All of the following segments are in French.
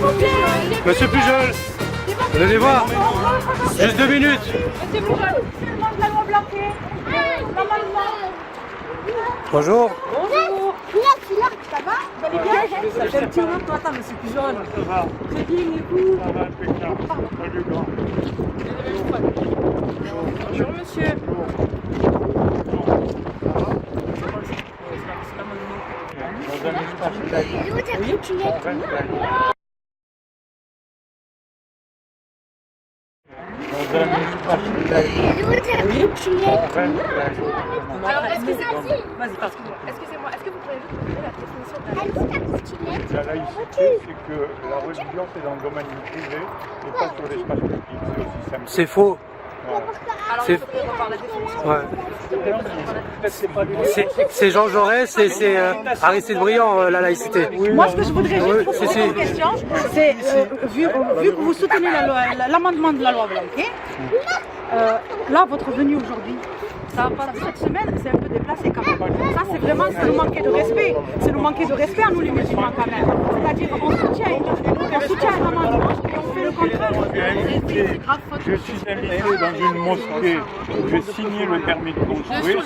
vous plaît. Monsieur Pujol, vous allez voir. Juste 2 minutes. Monsieur Pujol, demande la loi Blanquet. Bonjour. Bonjour. Ça va? Vous allez bien? Ça fait un petit moment que toi, monsieur Pujol. Très bien, et vous? Ça va impeccable. Salut, grand. Bonjour, monsieur. Alors, excusez-moi, est-ce que vous pourriez juste donner la définition de la La laïcité, c'est que la religion, c'est dans le domaine privé et pas sur l'espace public. C'est aussi simple. C'est faux. Alors, C'est- il faudrait revoir la définition. Ouais. C'est Jean Jaurès et c'est Aristide Briand, la laïcité. Moi, ce que je voudrais juste vous si, poser si. une question, c'est vu que vous soutenez l'amendement de la loi Blanquet, là, votre venue aujourd'hui, ça va pas cette semaine, c'est un peu déplacé quand même. Ça, c'est vraiment nous manquer de respect. C'est nous manquer de respect à nous les musulmans quand même. C'est-à-dire, on soutient un amendement et on fait le contraire. Je suis invité dans une mosquée où j'ai signé le permis de construire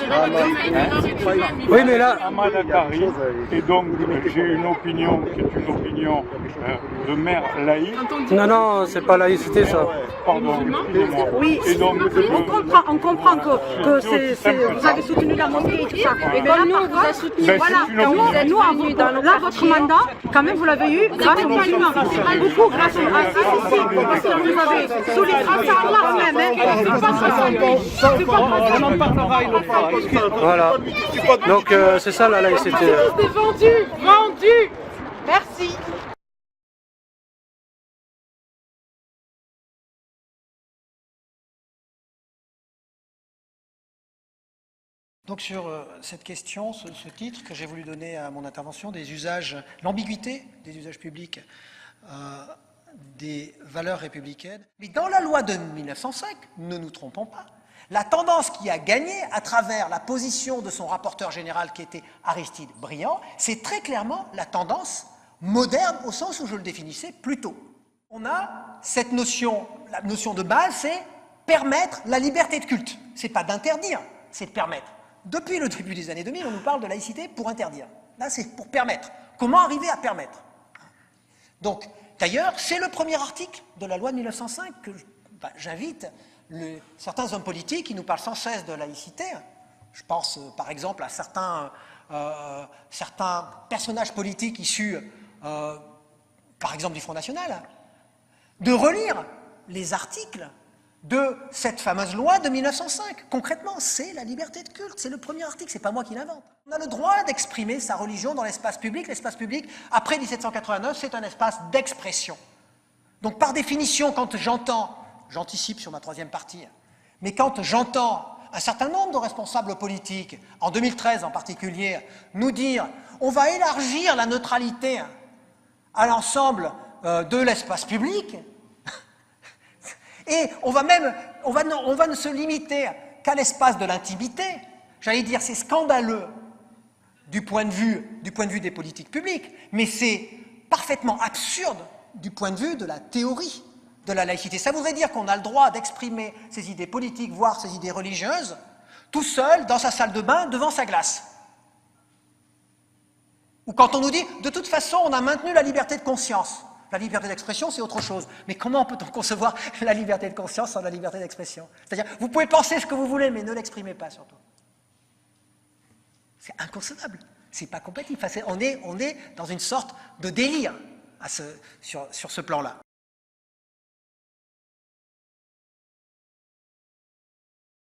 Oui, mais là, à Madakari, et donc j'ai une opinion qui est une opinion de maire laïque. non, c'est pas laïcité ça. Pardon, excusez-moi. Oui, Et donc, on comprend que vous avez soutenu la mosquée et tout ça. Mais là, nous, on vous a soutenu. Ben, Voilà, c'est une opinion. là, votre mandat, quand même, vous l'avez eu grâce au musulmans. Beaucoup grâce à parce que vous avez sous les grâce à Allah même. On en parlera une autre fois. Voilà. Donc c'est ça la laïcité. C'est vendu. Merci. Donc sur cette question, ce titre que j'ai voulu donner à mon intervention, des usages, l'ambiguïté des usages publics, des valeurs républicaines. Mais dans la loi de 1905, ne nous trompons pas, la tendance qui a gagné à travers la position de son rapporteur général qui était Aristide Briand, c'est très clairement la tendance moderne au sens où je le définissais plus tôt. On a cette notion, la notion de base, c'est permettre la liberté de culte. C'est pas d'interdire, c'est de permettre. Depuis le début des années 2000, on nous parle de laïcité pour interdire. Là, c'est pour permettre. Comment arriver à permettre? Donc, d'ailleurs, c'est le premier article de la loi de 1905 que j'invite certains hommes politiques qui nous parlent sans cesse de laïcité. Je pense, par exemple, à certains personnages politiques issus, par exemple, du Front National, de relire les articles de cette fameuse loi de 1905. Concrètement, c'est la liberté de culte, c'est le premier article, c'est pas moi qui l'invente. On a le droit d'exprimer sa religion dans l'espace public. L'espace public, après 1789, c'est un espace d'expression. Donc par définition, quand j'entends, j'anticipe sur ma troisième partie, mais quand j'entends un certain nombre de responsables politiques, en 2013 en particulier, nous dire on va élargir la neutralité à l'ensemble de l'espace public, et on va ne se limiter qu'à l'espace de l'intimité. J'allais dire, c'est scandaleux du point de vue des politiques publiques, mais c'est parfaitement absurde du point de vue de la théorie de la laïcité. Ça voudrait dire qu'on a le droit d'exprimer ses idées politiques, voire ses idées religieuses, tout seul, dans sa salle de bain, devant sa glace. Ou quand on nous dit, de toute façon, on a maintenu la liberté de conscience. La liberté d'expression, c'est autre chose. Mais comment peut-on concevoir la liberté de conscience sans la liberté d'expression? C'est-à-dire, vous pouvez penser ce que vous voulez, mais ne l'exprimez pas, surtout. C'est inconcevable. C'est pas compatible. Enfin, on est dans une sorte de délire sur ce plan-là.